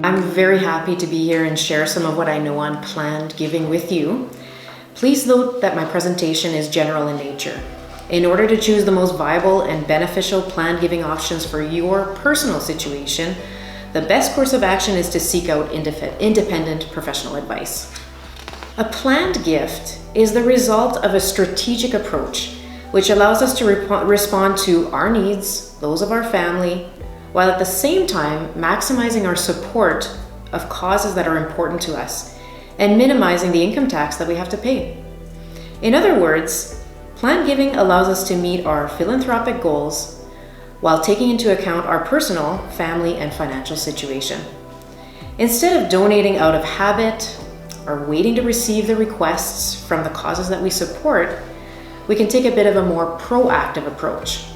I'm very happy to be here and share some of what I know on planned giving with you. Please note that my presentation is general in nature. In order to choose the most viable and beneficial planned giving options for your personal situation, the best course of action is to seek out independent professional advice. A planned gift is the result of a strategic approach, which allows us to respond to our needs, those of our family, while at the same time maximizing our support of causes that are important to us and minimizing the income tax that we have to pay. In other words, planned giving allows us to meet our philanthropic goals while taking into account our personal, family, and financial situation. Instead of donating out of habit or waiting to receive the requests from the causes that we support, we can take a bit of a more proactive approach.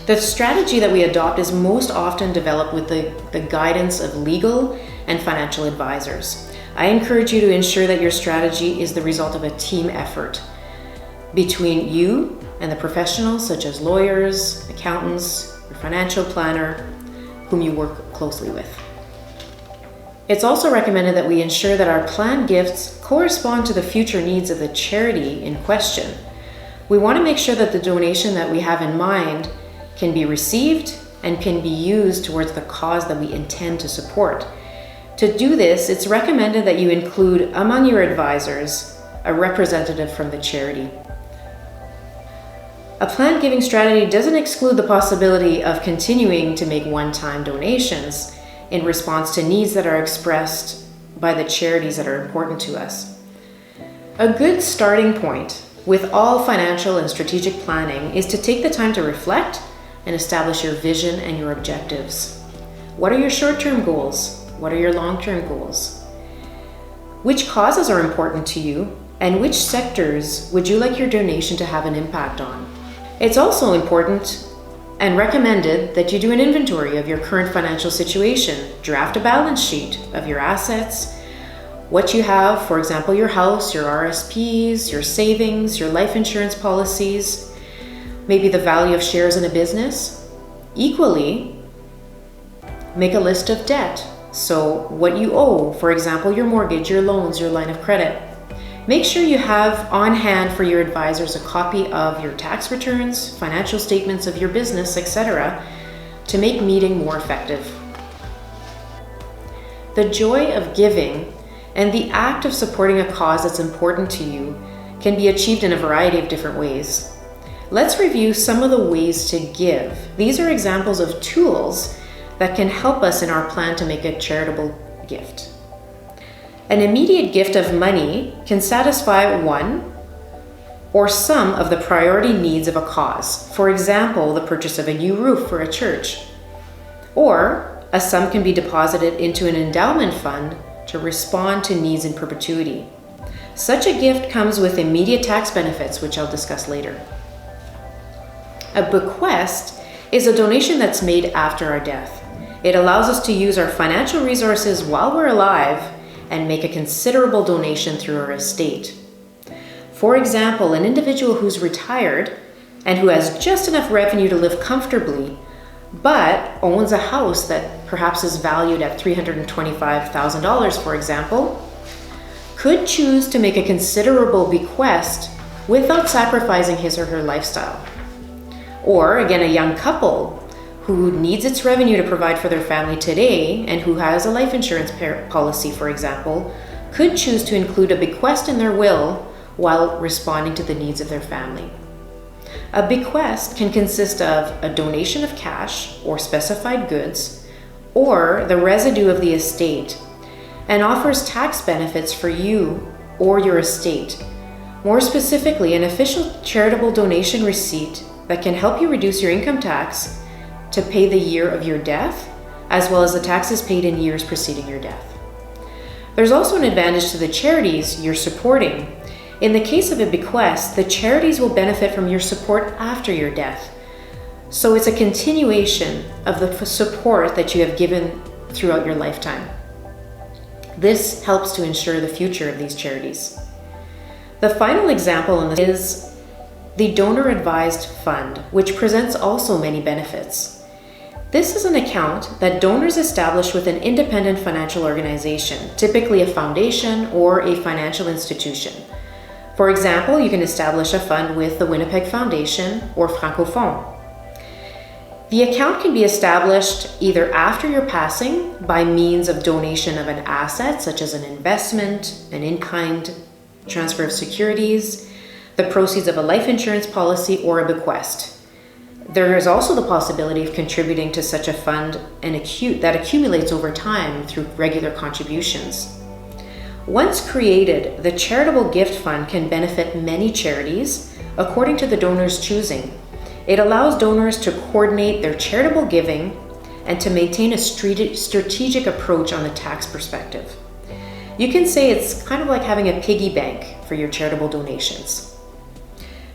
The strategy that we adopt is most often developed with the guidance of legal and financial advisors. I encourage you to ensure that your strategy is the result of a team effort between you and the professionals such as lawyers, accountants, your financial planner, whom you work closely with. It's also recommended that we ensure that our planned gifts correspond to the future needs of the charity in question. We want to make sure that the donation that we have in mind can be received and can be used towards the cause that we intend to support. To do this, it's recommended that you include among your advisors a representative from the charity. A planned giving strategy doesn't exclude the possibility of continuing to make one-time donations in response to needs that are expressed by the charities that are important to us. A good starting point with all financial and strategic planning is to take the time to reflect and establish your vision and your objectives. What are your short-term goals? What are your long-term goals? Which causes are important to you, and which sectors would you like your donation to have an impact on? It's also important and recommended that you do an inventory of your current financial situation. Draft a balance sheet of your assets, what you have, for example, your house, your RRSPs, your savings, your life insurance policies, maybe the value of shares in a business. Equally, make a list of debt. So what you owe, for example, your mortgage, your loans, your line of credit. Make sure you have on hand for your advisors a copy of your tax returns, financial statements of your business, etc., to make meeting more effective. The joy of giving and the act of supporting a cause that's important to you can be achieved in a variety of different ways. Let's review some of the ways to give. These are examples of tools that can help us in our plan to make a charitable gift. An immediate gift of money can satisfy one or some of the priority needs of a cause. For example, the purchase of a new roof for a church. Or a sum can be deposited into an endowment fund to respond to needs in perpetuity. Such a gift comes with immediate tax benefits, which I'll discuss later. A bequest is a donation that's made after our death. It allows us to use our financial resources while we're alive and make a considerable donation through our estate. For example, an individual who's retired and who has just enough revenue to live comfortably, but owns a house that perhaps is valued at $325,000, for example, could choose to make a considerable bequest without sacrificing his or her lifestyle. Or again, a young couple who needs its revenue to provide for their family today and who has a life insurance policy, for example, could choose to include a bequest in their will while responding to the needs of their family. A bequest can consist of a donation of cash or specified goods or the residue of the estate and offers tax benefits for you or your estate. More specifically, an official charitable donation receipt that can help you reduce your income tax to pay the year of your death, as well as the taxes paid in years preceding your death. There's also an advantage to the charities you're supporting. In the case of a bequest, the charities will benefit from your support after your death. So it's a continuation of the support that you have given throughout your lifetime. This helps to ensure the future of these charities. The final example in this is the donor advised fund, which presents also many benefits. This is an account that donors establish with an independent financial organization, typically a foundation or a financial institution. For example, you can establish a fund with the Winnipeg Foundation or Francophone. The account can be established either after your passing by means of donation of an asset, such as an investment, an in-kind transfer of securities, the proceeds of a life insurance policy, or a bequest. There is also the possibility of contributing to such a fund that accumulates over time through regular contributions. Once created, the charitable gift fund can benefit many charities according to the donor's choosing. It allows donors to coordinate their charitable giving and to maintain a strategic approach on the tax perspective. You can say it's kind of like having a piggy bank for your charitable donations.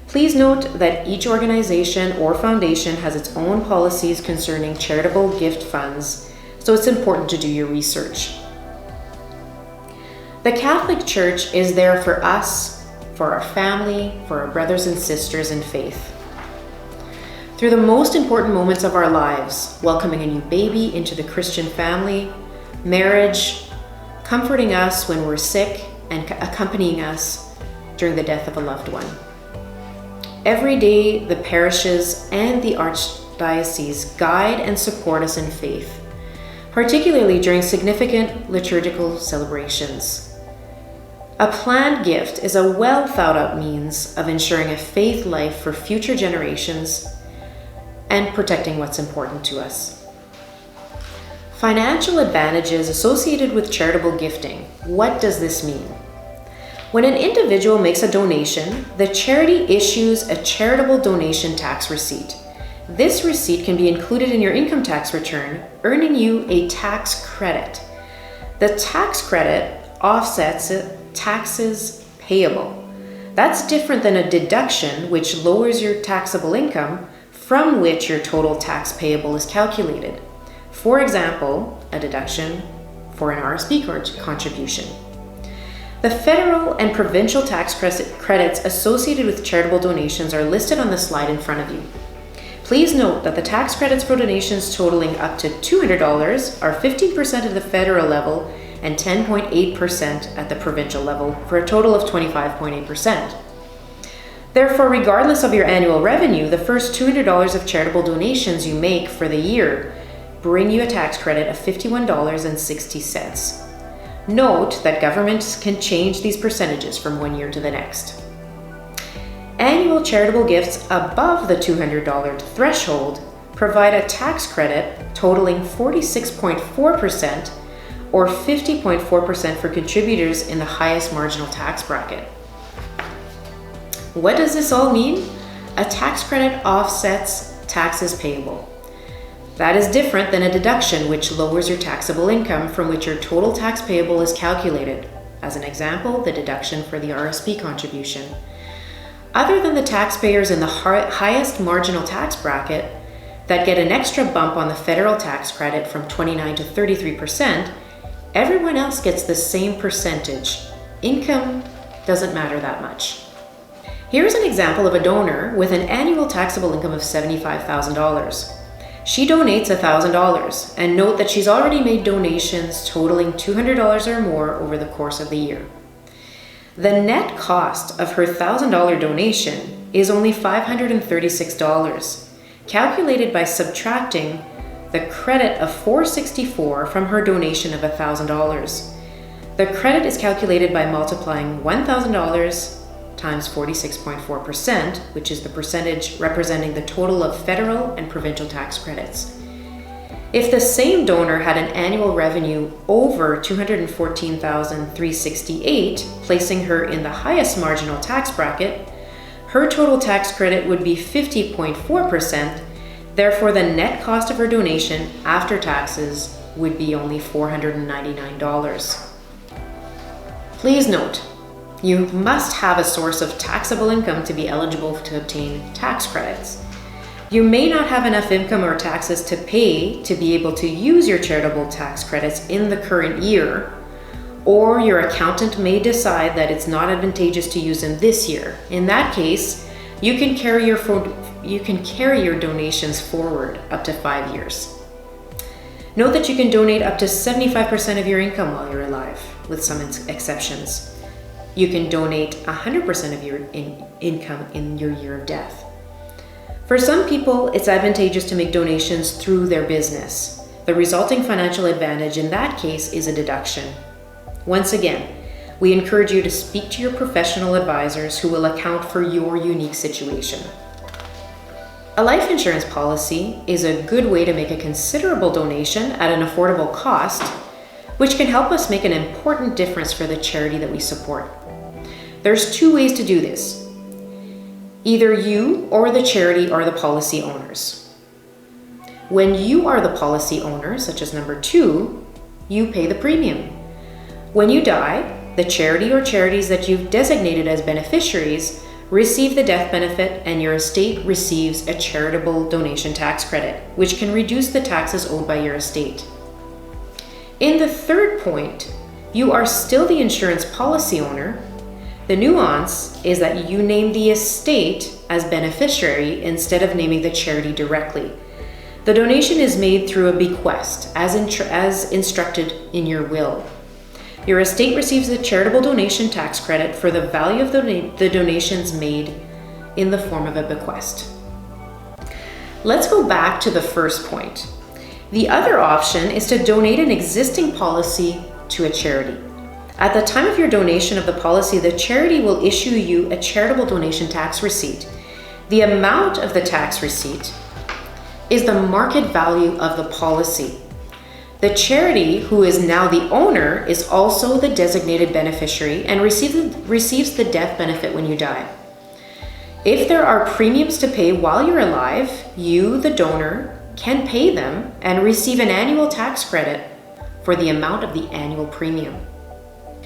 Please note that each organization or foundation has its own policies concerning charitable gift funds, so it's important to do your research. The Catholic Church is there for us, for our family, for our brothers and sisters in faith. Through the most important moments of our lives, welcoming a new baby into the Christian family, marriage, comforting us when we're sick, and accompanying us during the death of a loved one. Every day, the parishes and the archdiocese guide and support us in faith, particularly during significant liturgical celebrations. A planned gift is a well thought out means of ensuring a faith life for future generations and protecting what's important to us. Financial advantages associated with charitable gifting. What does this mean? When an individual makes a donation, the charity issues a charitable donation tax receipt. This receipt can be included in your income tax return, earning you a tax credit. The tax credit offsets taxes payable. That's different than a deduction, which lowers your taxable income from which your total tax payable is calculated. For example, a deduction for an RRSP contribution. The federal and provincial tax credits associated with charitable donations are listed on the slide in front of you. Please note that the tax credits for donations totaling up to $200 are 15% at the federal level and 10.8% at the provincial level, for a total of 25.8%. Therefore, regardless of your annual revenue, the first $200 of charitable donations you make for the year bring you a tax credit of $51.60. Note that governments can change these percentages from one year to the next. Annual charitable gifts above the $200 threshold provide a tax credit totaling 46.4% or 50.4% for contributors in the highest marginal tax bracket. What does this all mean? A tax credit offsets taxes payable. That is different than a deduction, which lowers your taxable income from which your total tax payable is calculated. As an example, the deduction for the RRSP contribution. Other than the taxpayers in the highest marginal tax bracket that get an extra bump on the federal tax credit from 29 to 33%, everyone else gets the same percentage. Income doesn't matter that much. Here's an example of a donor with an annual taxable income of $75,000. She donates $1,000, and note that she's already made donations totaling $200 or more over the course of the year. The net cost of her $1,000 donation is only $536, calculated by subtracting the credit of $464 from her donation of $1,000. The credit is calculated by multiplying $1,000 times 46.4%, which is the percentage representing the total of federal and provincial tax credits. If the same donor had an annual revenue over $214,368, placing her in the highest marginal tax bracket, her total tax credit would be 50.4%. Therefore, the net cost of her donation after taxes would be only $499. Please note, you must have a source of taxable income to be eligible to obtain tax credits. You may not have enough income or taxes to pay to be able to use your charitable tax credits in the current year, or your accountant may decide that it's not advantageous to use them this year. In that case, you can carry your donations forward up to 5 years. Note that you can donate up to 75% of your income while you're alive, with some exceptions. You can donate 100% of your income in your year of death. For some people, it's advantageous to make donations through their business. The resulting financial advantage in that case is a deduction. Once again, we encourage you to speak to your professional advisors who will account for your unique situation. A life insurance policy is a good way to make a considerable donation at an affordable cost, which can help us make an important difference for the charity that we support. There's two ways to do this. Either you or the charity are the policy owners. When you are the policy owner, such as number 2, you pay the premium. When you die, the charity or charities that you've designated as beneficiaries receive the death benefit, and your estate receives a charitable donation tax credit, which can reduce the taxes owed by your estate. In the third point, you are still the insurance policy owner. The nuance is that you name the estate as beneficiary instead of naming the charity directly. The donation is made through a bequest, as instructed in your will. Your estate receives a charitable donation tax credit for the value of the donations made in the form of a bequest. Let's go back to the first point. The other option is to donate an existing policy to a charity. At the time of your donation of the policy, the charity will issue you a charitable donation tax receipt. The amount of the tax receipt is the market value of the policy. The charity, who is now the owner, is also the designated beneficiary and receives the death benefit when you die. If there are premiums to pay while you're alive, you, the donor, can pay them and receive an annual tax credit for the amount of the annual premium.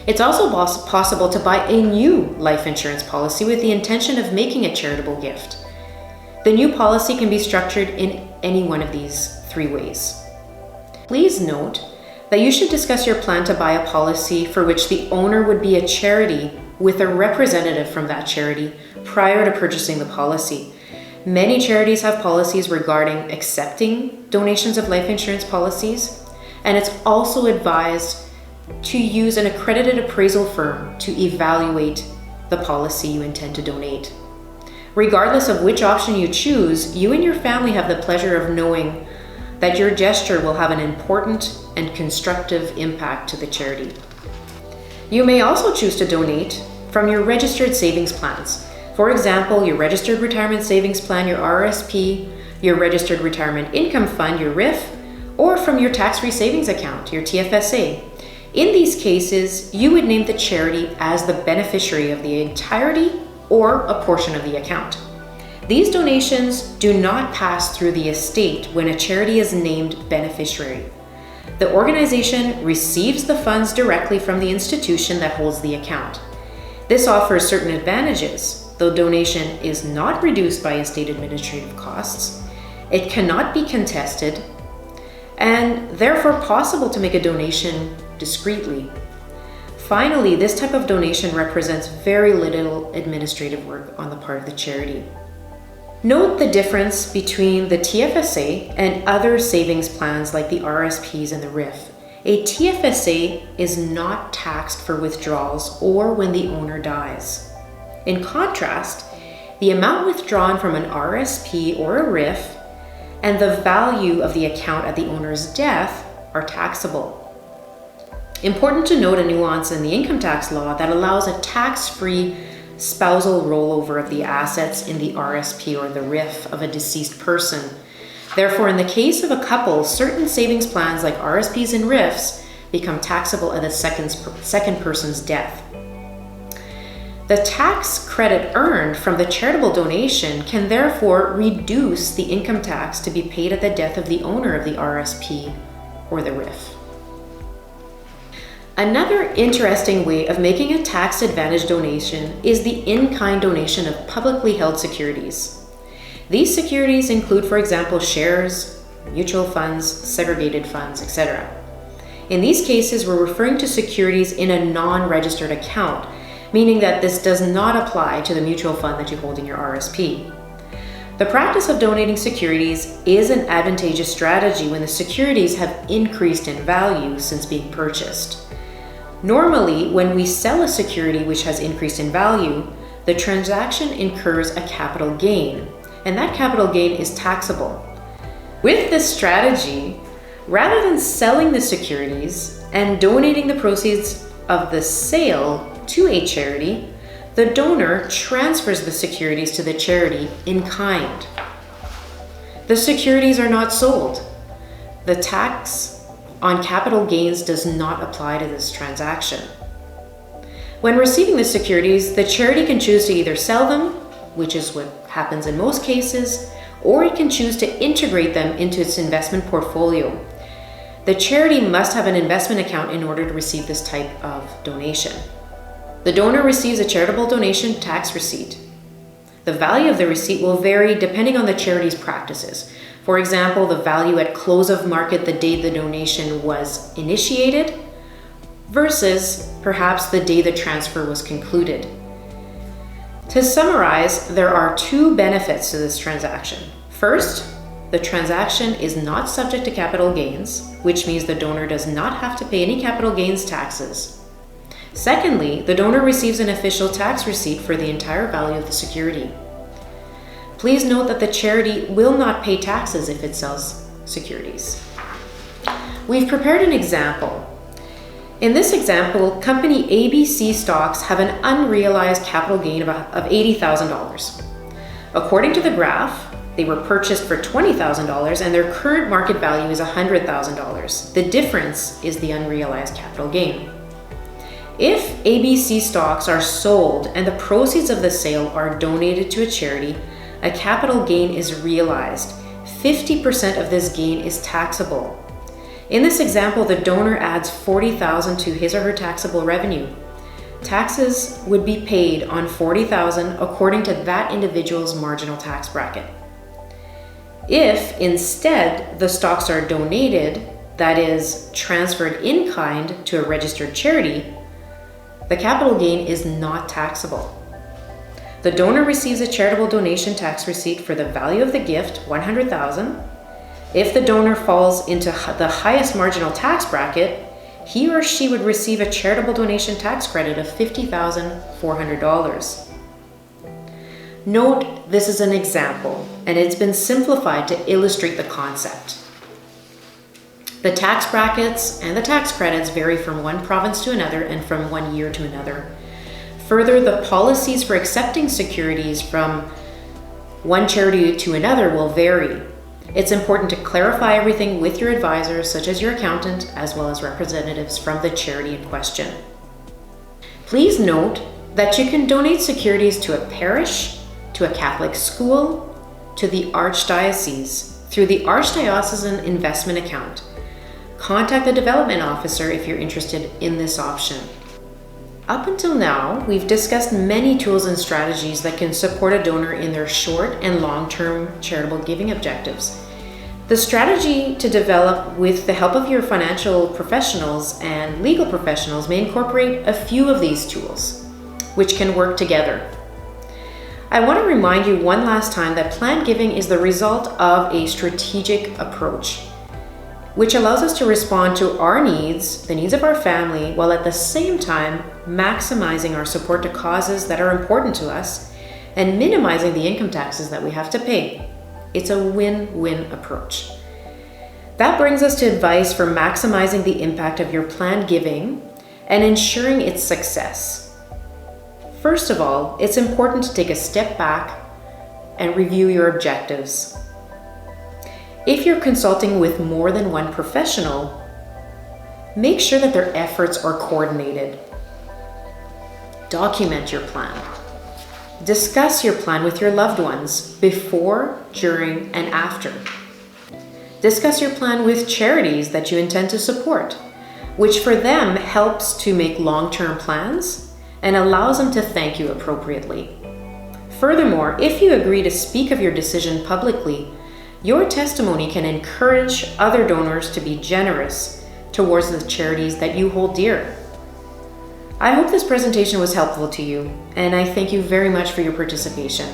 It's also possible to buy a new life insurance policy with the intention of making a charitable gift. The new policy can be structured in any one of these 3 ways. Please note that you should discuss your plan to buy a policy for which the owner would be a charity with a representative from that charity prior to purchasing the policy. Many charities have policies regarding accepting donations of life insurance policies, and it's also advised to use an accredited appraisal firm to evaluate the policy you intend to donate. Regardless of which option you choose, you and your family have the pleasure of knowing that your gesture will have an important and constructive impact to the charity. You may also choose to donate from your registered savings plans. For example, your registered retirement savings plan, your RRSP, your registered retirement income fund, your RRIF, or from your tax-free savings account, your TFSA. In these cases, you would name the charity as the beneficiary of the entirety or a portion of the account. These donations do not pass through the estate when a charity is named beneficiary. The organization receives the funds directly from the institution that holds the account. This offers certain advantages. Though donation is not reduced by estate administrative costs, it cannot be contested, and therefore possible to make a donation discreetly. Finally, this type of donation represents very little administrative work on the part of the charity. Note the difference between the TFSA and other savings plans like the RRSPs and the RRIF. A TFSA is not taxed for withdrawals or when the owner dies. In contrast, the amount withdrawn from an RRSP or a RRIF and the value of the account at the owner's death are taxable. Important to note a nuance in the income tax law that allows a tax-free spousal rollover of the assets in the RRSP or the RRIF of a deceased person. Therefore, in the case of a couple, certain savings plans like RRSPs and RRIFs become taxable at the second person's death. The tax credit earned from the charitable donation can therefore reduce the income tax to be paid at the death of the owner of the RRSP or the RRIF. Another interesting way of making a tax-advantaged donation is the in-kind donation of publicly held securities. These securities include, for example, shares, mutual funds, segregated funds, etc. In these cases, we're referring to securities in a non-registered account, meaning that this does not apply to the mutual fund that you hold in your RRSP. The practice of donating securities is an advantageous strategy when the securities have increased in value since being purchased. Normally, when we sell a security which has increased in value, the transaction incurs a capital gain, and that capital gain is taxable. With this strategy, rather than selling the securities and donating the proceeds of the sale to a charity, the donor transfers the securities to the charity in kind. The securities are not sold. The tax on capital gains does not apply to this transaction. When receiving the securities, the charity can choose to either sell them, which is what happens in most cases, or it can choose to integrate them into its investment portfolio. The charity must have an investment account in order to receive this type of donation. The donor receives a charitable donation tax receipt. The value of the receipt will vary depending on the charity's practices. For example, the value at close of market the day the donation was initiated versus perhaps the day the transfer was concluded. To summarize, there are two benefits to this transaction. First, the transaction is not subject to capital gains, which means the donor does not have to pay any capital gains taxes. Secondly, the donor receives an official tax receipt for the entire value of the security. Please note that the charity will not pay taxes if it sells securities. We've prepared an example. In this example, company ABC stocks have an unrealized capital gain of $80,000. According to the graph, they were purchased for $20,000 and their current market value is $100,000. The difference is the unrealized capital gain. If ABC stocks are sold and the proceeds of the sale are donated to a charity, a capital gain is realized. 50% of this gain is taxable. In this example, the donor adds $40,000 to his or her taxable revenue. Taxes would be paid on $40,000 according to that individual's marginal tax bracket. If instead the stocks are donated, that is, transferred in kind to a registered charity, the capital gain is not taxable. The donor receives a charitable donation tax receipt for the value of the gift, $100,000. If the donor falls into the highest marginal tax bracket, he or she would receive a charitable donation tax credit of $50,400. Note, this is an example, and it's been simplified to illustrate the concept. The tax brackets and the tax credits vary from one province to another and from one year to another. Further, the policies for accepting securities from one charity to another will vary. It's important to clarify everything with your advisors, such as your accountant, as well as representatives from the charity in question. Please note that you can donate securities to a parish, to a Catholic school, to the Archdiocese through the Archdiocesan Investment Account. Contact the development officer if you're interested in this option. Up until now, we've discussed many tools and strategies that can support a donor in their short and long-term charitable giving objectives. The strategy to develop with the help of your financial professionals and legal professionals may incorporate a few of these tools, which can work together. I want to remind you one last time that planned giving is the result of a strategic approach, which allows us to respond to our needs, the needs of our family, while at the same time maximizing our support to causes that are important to us and minimizing the income taxes that we have to pay. It's a win-win approach. That brings us to advice for maximizing the impact of your planned giving and ensuring its success. First of all, it's important to take a step back and review your objectives. If you're consulting with more than one professional, make sure that their efforts are coordinated. Document your plan. Discuss your plan with your loved ones before, during, and after. Discuss your plan with charities that you intend to support, which for them helps to make long-term plans and allows them to thank you appropriately. Furthermore, if you agree to speak of your decision publicly, your testimony can encourage other donors to be generous towards the charities that you hold dear. I hope this presentation was helpful to you, and I thank you very much for your participation.